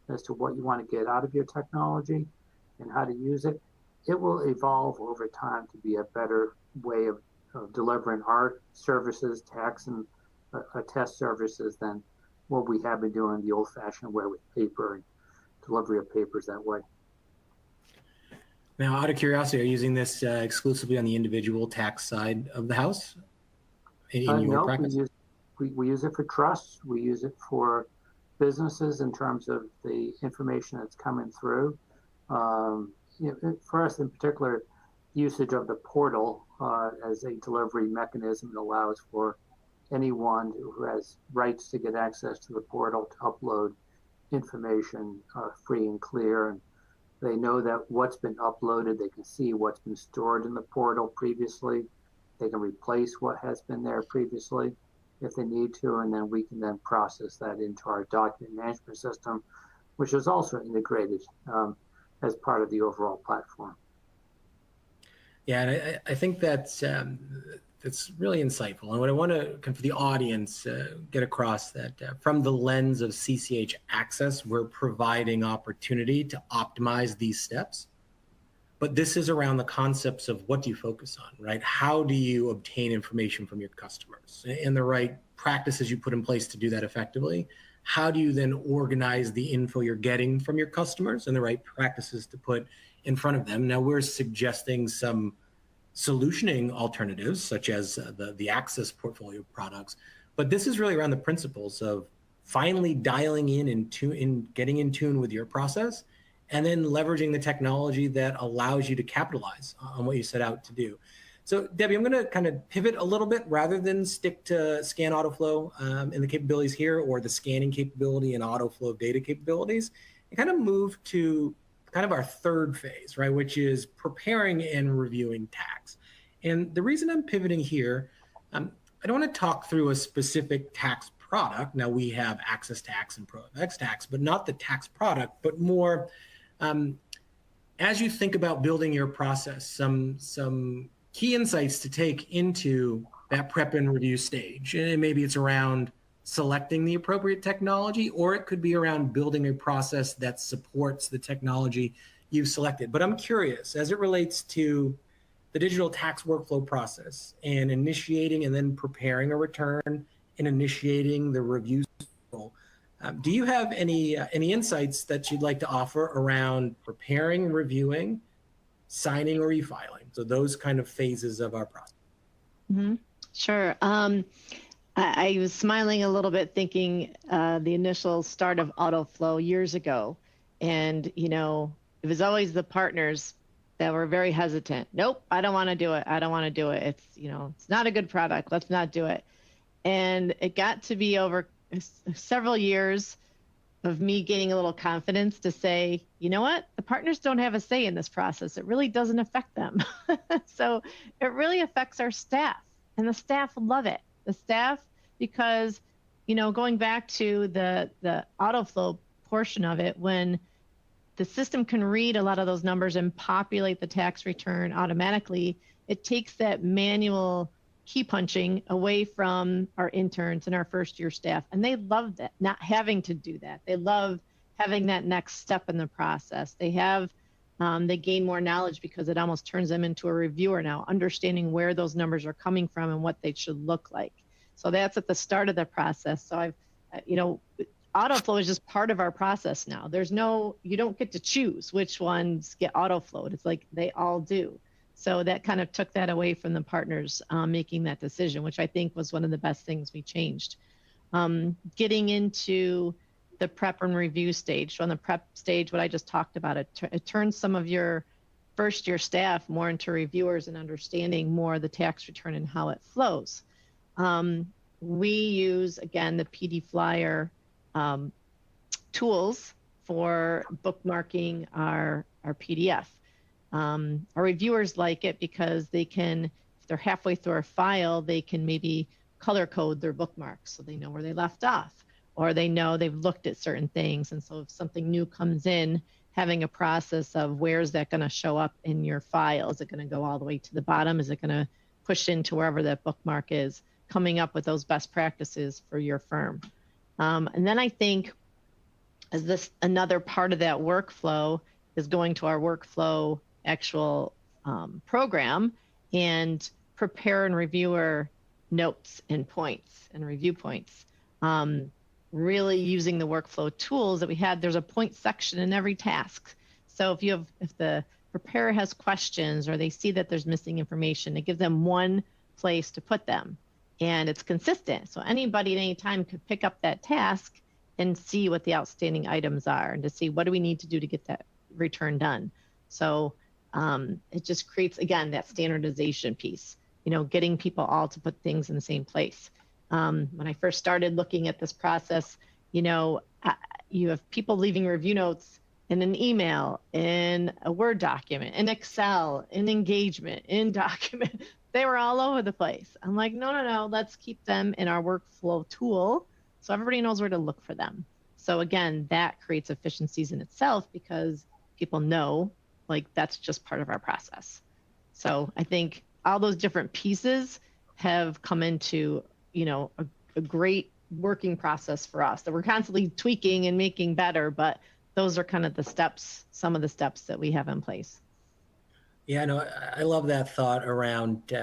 S4: as to what you want to get out of your technology and how to use it, it will evolve over time to be a better way of delivering our services, tax and test services than what we have been doing the old-fashioned way with paper and delivery of papers that way.
S2: Now, out of curiosity, are you using this exclusively on the individual tax side of the house in your practice?
S4: We use it for trusts. We use it for businesses in terms of the information that's coming through. For us in particular, usage of the portal as a delivery mechanism that allows for anyone who has rights to get access to the portal to upload information free and clear. And they know that what's been uploaded, they can see what's been stored in the portal previously. They can replace what has been there previously if they need to, and then we can then process that into our document management system, which is also integrated as part of the overall platform.
S2: Yeah, and I think that's really insightful. And what I want to for the audience get across that from the lens of CCH Access, we're providing opportunity to optimize these steps. But this is around the concepts of what do you focus on, right? How do you obtain information from your customers and the right practices you put in place to do that effectively? How do you then organize the info you're getting from your customers and the right practices to put in front of them? Now, we're suggesting some solutioning alternatives, such as the Access portfolio of products. But this is really around the principles of finally dialing in and getting in tune with your process, and then leveraging the technology that allows you to capitalize on what you set out to do. So, Debbie, I'm going to kind of pivot a little bit rather than stick to scan autoflow and the capabilities here, or the scanning capability and autoflow of data capabilities, and kind of move to kind of our third phase, right, which is preparing and reviewing tax. And the reason I'm pivoting here, I don't want to talk through a specific tax product. Now, we have Access Tax and ProFX Tax, but not the tax product, but more as you think about building your process, some key insights to take into that prep and review stage. And maybe it's around selecting the appropriate technology, or it could be around building a process that supports the technology you've selected. But I'm curious, as it relates to the digital tax workflow process and initiating and then preparing a return and initiating the review cycle, do you have any insights that you'd like to offer around preparing, reviewing, signing, or e-filing? So those kind of phases of our process.
S3: Mm-hmm. Sure. I was smiling a little bit thinking the initial start of autoflow years ago. And, it was always the partners that were very hesitant. Nope, I don't want to do it. I don't want to do it. It's, it's not a good product. Let's not do it. And it got to be over several years of me gaining a little confidence to say, you know what, the partners don't have a say in this process. It really doesn't affect them. So it really affects our staff, and the staff love it. The staff, because, going back to the autoflow portion of it, when the system can read a lot of those numbers and populate the tax return automatically, it takes that manual key punching away from our interns and our first year staff. And they love that, not having to do that. They love having that next step in the process. They gain more knowledge because it almost turns them into a reviewer now, understanding where those numbers are coming from and what they should look like. So that's at the start of the process. So auto flow is just part of our process now. You don't get to choose which ones get auto flowed. It's like they all do. So that kind of took that away from the partners making that decision, which I think was one of the best things we changed. Getting into the prep and review stage. So on the prep stage, what I just talked about, it turns some of your first year staff more into reviewers and understanding more the tax return and how it flows. We use, again, the PD Flyer tools for bookmarking our PDF. Our reviewers like it because they can, if they're halfway through a file, they can maybe color code their bookmarks so they know where they left off, or they know they've looked at certain things. And so if something new comes in, having a process of where is that going to show up in your file? Is it going to go all the way to the bottom? Is it going to push into wherever that bookmark is? Coming up with those best practices for your firm. And then I think as this another part of that workflow is going to our workflow actual program and prepare and reviewer notes and points and review points. Really using the workflow tools that we had. There's a point section in every task. So if the preparer has questions or they see that there's missing information, it gives them one place to put them. And it's consistent. So anybody at any time could pick up that task and see what the outstanding items are and to see what do we need to do to get that return done. So it just creates, again, that standardization piece, getting people all to put things in the same place. When I first started looking at this process, you have people leaving review notes in an email, in a Word document, in Excel, in engagement, in document. They were all over the place. I'm like, no, let's keep them in our workflow tool so everybody knows where to look for them. So again, that creates efficiencies in itself because people know, like, that's just part of our process. So I think all those different pieces have come into, a great working process for us that we're constantly tweaking and making better, but those are kind of the steps, some of the steps that we have in place.
S2: Yeah, no, I love that thought around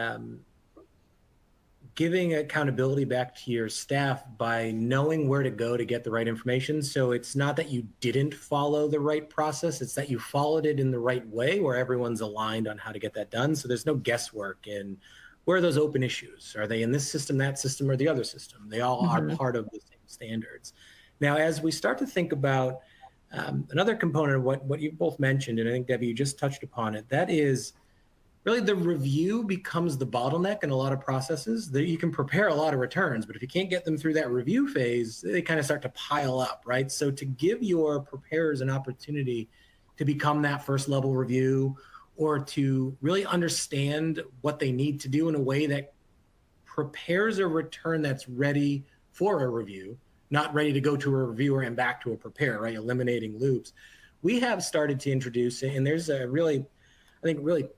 S2: giving accountability back to your staff by knowing where to go to get the right information. So it's not that you didn't follow the right process, it's that you followed it in the right way where everyone's aligned on how to get that done. So there's no guesswork in where are those open issues? Are they in this system, that system, or the other system? They all are part of the same standards. Now, as we start to think about another component of what you both mentioned, and I think, Debbie, you just touched upon it, that is really the review becomes the bottleneck in a lot of processes. You can prepare a lot of returns, but if you can't get them through that review phase, they kind of start to pile up, right? So to give your preparers an opportunity to become that first level review or to really understand what they need to do in a way that prepares a return that's ready for a review, not ready to go to a reviewer and back to a preparer, right? Eliminating loops. We have started to introduce it, and there's a really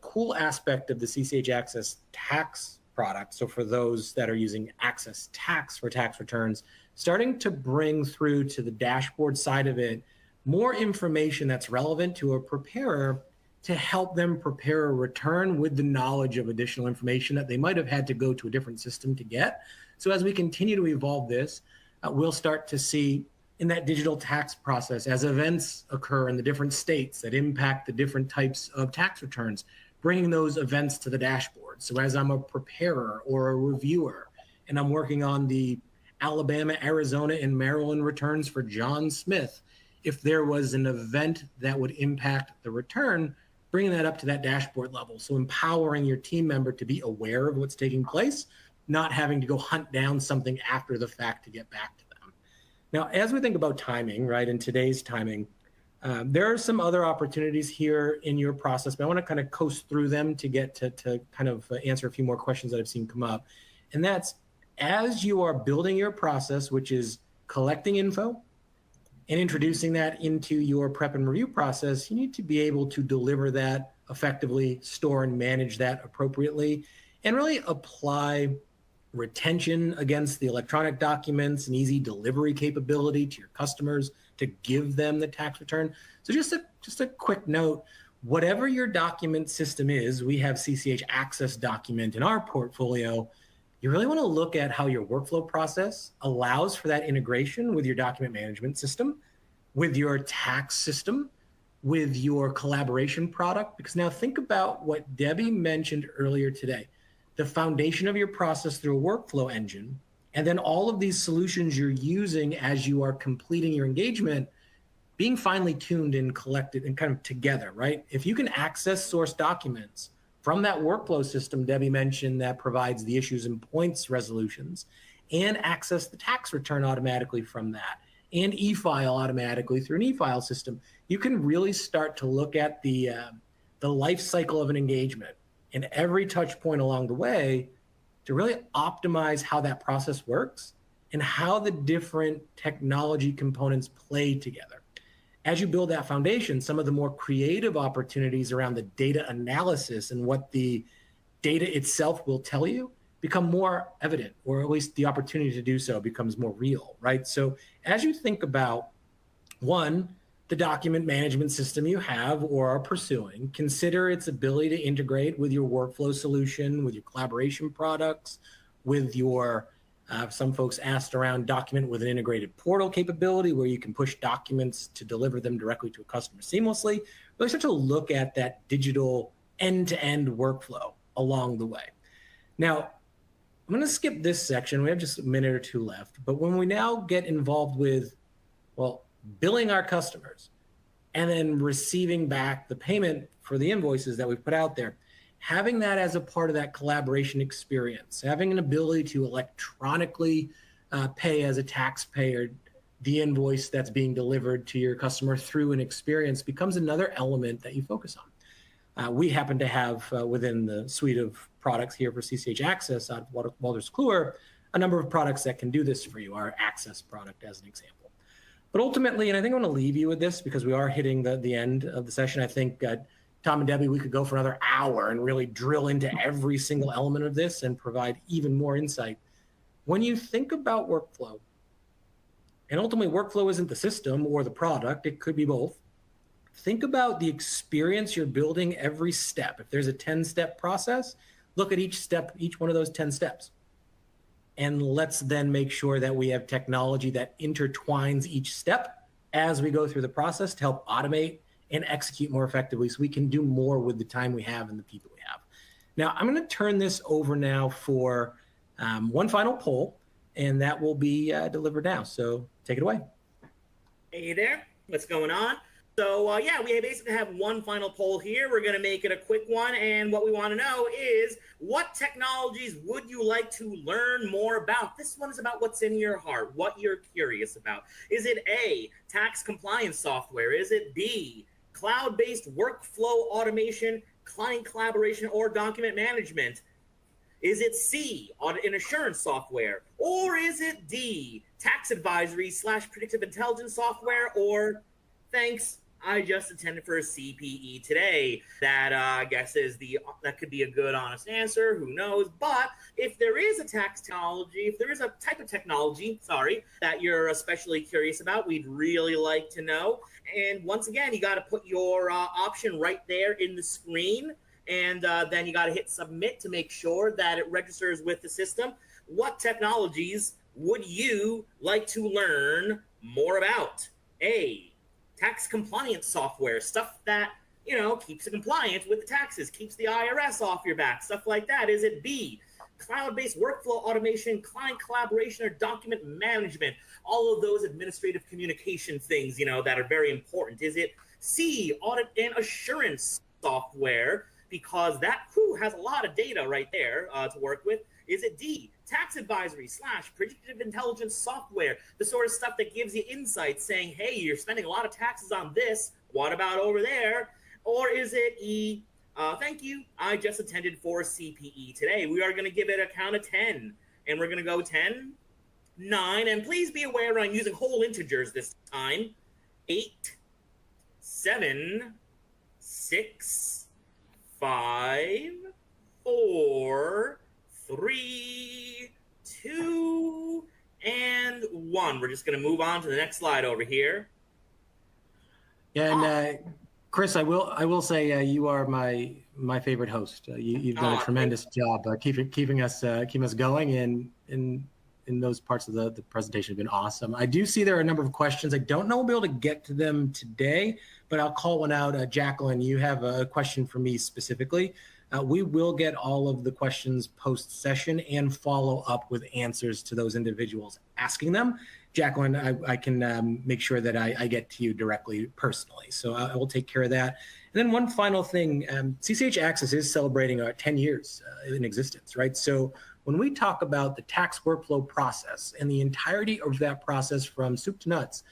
S2: cool aspect of the CCH Access tax product. So for those that are using Access Tax for tax returns, starting to bring through to the dashboard side of it more information that's relevant to a preparer to help them prepare a return with the knowledge of additional information that they might have had to go to a different system to get. So as we continue to evolve this, we'll start to see in that digital tax process, as events occur in the different states that impact the different types of tax returns, bringing those events to the dashboard. So as I'm a preparer or a reviewer, and I'm working on the Alabama, Arizona, and Maryland returns for John Smith, if there was an event that would impact the return, bringing that up to that dashboard level. So empowering your team member to be aware of what's taking place, not having to go hunt down something after the fact to get back to them. Now, as we think about timing, right, in today's timing, there are some other opportunities here in your process, but I want to kind of coast through them to get to kind of answer a few more questions that I've seen come up. And that's as you are building your process, which is collecting info and introducing that into your prep and review process, you need to be able to deliver that effectively, store and manage that appropriately, and really apply retention against the electronic documents and easy delivery capability to your customers to give them the tax return. So just a quick note, whatever your document system is, we have CCH Access document in our portfolio. you really want to look at how your workflow process allows for that integration with your document management system, with your tax system, with your collaboration product. Because now think about what Debbie mentioned earlier today, the foundation of your process through a workflow engine, and then all of these solutions you're using as you are completing your engagement, being finely tuned and collected and kind of together, right? If you can access source documents from that workflow system Debbie mentioned that provides the issues and points resolutions, and access the tax return automatically from that, and e-file automatically through an e-file system, you can really start to look at the life cycle of an engagement and every touch point along the way to really optimize how that process works and how the different technology components play together. As you build that foundation, some of the more creative opportunities around the data analysis and what the data itself will tell you become more evident, or at least the opportunity to do so becomes more real, right? So as you think about, one, the document management system you have or are pursuing, consider its ability to integrate with your workflow solution, with your collaboration products, with your some folks asked around document with an integrated portal capability where you can push documents to deliver them directly to a customer seamlessly. Really start to look at that digital end-to-end workflow along the way. Now, I'm going to skip this section. We have just a minute or two left. But when we now get involved with, well, billing our customers and then receiving back the payment for the invoices that we've put out there, having that as a part of that collaboration experience, having an ability to electronically pay as a taxpayer the invoice that's being delivered to your customer through an experience becomes another element that you focus on. We happen to have within the suite of products here for CCH Access out of Wolters Kluwer, a number of products that can do this for you, our Access product as an example. But ultimately, and I think I want to leave you with this because we are hitting the end of the session, I think Tom and Debbie, we could go for another hour and really drill into every single element of this and provide even more insight. When you think about workflow, and ultimately workflow isn't the system or the product, it could be both. Think about the experience you're building every step. If there's a 10-step process, look at each step, each one of those 10 steps. And let's then make sure that we have technology that intertwines each step as we go through the process to help automate and execute more effectively so we can do more with the time we have and the people we have. Now, I'm going to turn this over now for one final poll, and that will be delivered now. So take it away.
S1: Hey there, what's going on? So yeah, we basically have one final poll here. We're going to make it a quick one, and what we want to know is, what technologies would you like to learn more about? This one is about what's in your heart, what you're curious about. Is it A, tax compliance software? Is it B, cloud-based workflow automation, client collaboration, or document management? Is it C, audit and assurance software? Or is it D, tax advisory / predictive intelligence software? Or thanks, I just attended for a CPE today. That I guess that could be a good, honest answer. Who knows? But if there is a tax technology, if there is a type of technology, that you're especially curious about, we'd really like to know. And once again, you got to put your option right there in the screen, and then you got to hit submit to make sure that it registers with the system. What technologies would you like to learn more about? A, tax compliance software, stuff that, keeps you compliant with the taxes, keeps the IRS off your back, stuff like that. Is it B, cloud-based workflow automation, client collaboration, or document management? All of those administrative communication things, that are very important. Is it C, audit and assurance software? Because that has a lot of data right there to work with. Is it D, tax advisory / predictive intelligence software, the sort of stuff that gives you insights saying, hey, you're spending a lot of taxes on this, what about over there? Or is it E, thank you, I just attended for CPE today. We are going to give it a count of 10, and we're going to go 10, 9, and please be aware I'm using whole integers this time. 8, 7, 6, 5, 4, 3, 2, and 1. We're just going to move on to the next slide over here.
S2: Yeah, and Chris, I will say you are my my favorite host. You've done a
S1: Aw,
S2: tremendous job keeping us going, and in those parts of the presentation have been awesome. I do see there are a number of questions. I don't know we'll be able to get to them today, but I'll call one out. Jacqueline, you have a question for me specifically. We will get all of the questions post-session and follow up with answers to those individuals asking them. Jacqueline, I can make sure that I get to you directly personally. So I will take care of that. And then one final thing, CCH Access is celebrating 10 years in existence, right? So when we talk about the tax workflow process and the entirety of that process from soup to nuts,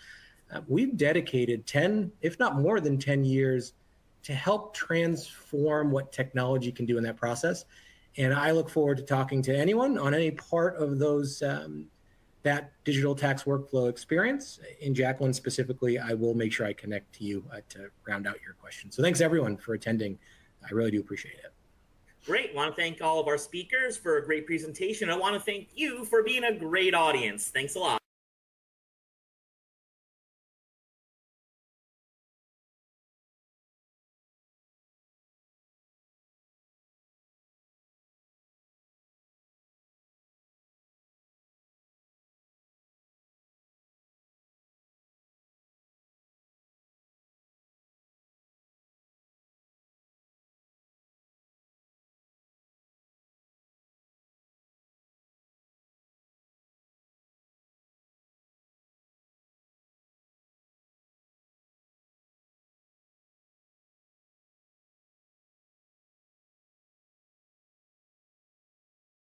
S2: we've dedicated 10, if not more than 10 years to help transform what technology can do in that process. And I look forward to talking to anyone on any part of those that digital tax workflow experience. In Jacqueline specifically, I will make sure I connect to you to round out your question. So thanks everyone for attending. I really do appreciate it.
S1: Great. Want to thank all of our speakers for a great presentation. I want to thank you for being a great audience. Thanks a lot.